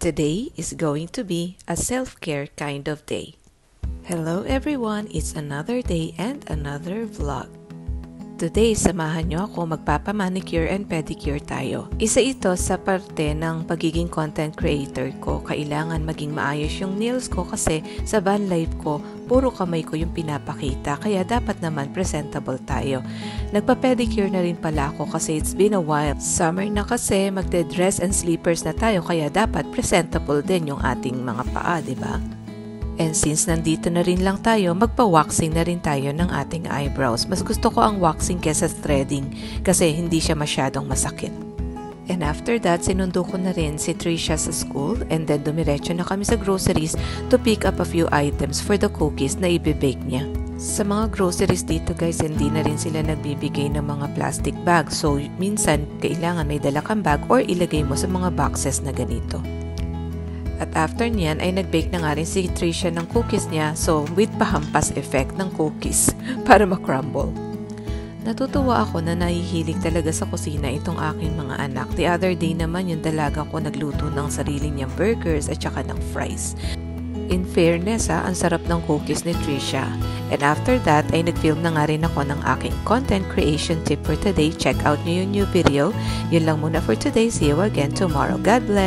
Today is going to be a self-care kind of day. Hello everyone, it's another day and another vlog. Today, samahan nyo ako magpapamanicure and pedicure tayo. Isa ito sa parte ng pagiging content creator ko. Kailangan maging maayos yung nails ko kasi sa van life ko, puro kamay ko yung pinapakita. Kaya dapat naman presentable tayo. Nagpa-pedicure na rin pala ako kasi it's been a while. Summer na kasi, magde-dress and sleepers na tayo kaya dapat presentable din yung ating mga paa, diba? And since nandito na rin lang tayo, magpa-waxing na rin tayo ng ating eyebrows. Mas gusto ko ang waxing kesa threading kasi hindi siya masyadong masakit. And after that, sinundo ko na rin si Trisha sa school and then dumiretso na kami sa groceries to pick up a few items for the cookies na i-bake niya. Sa mga groceries dito guys, hindi na rin sila nagbibigay ng mga plastic bag. So, minsan, kailangan may dala kang bag or ilagay mo sa mga boxes na ganito. At after niyan ay nag-bake na nga rin si Trisha ng cookies niya, so with pahampas effect ng cookies para ma-crumble. Natutuwa ako na nahihilig talaga sa kusina itong aking mga anak. The other day naman yung dalaga ko nagluto ng sarili niyang burgers at saka ng fries. In fairness ang sarap ng cookies ni Trisha. And after that ay nag-film na nga rin ako ng aking content creation tip for today. Check out niyo yung new video. Yun lang muna for today. See you again tomorrow. God bless!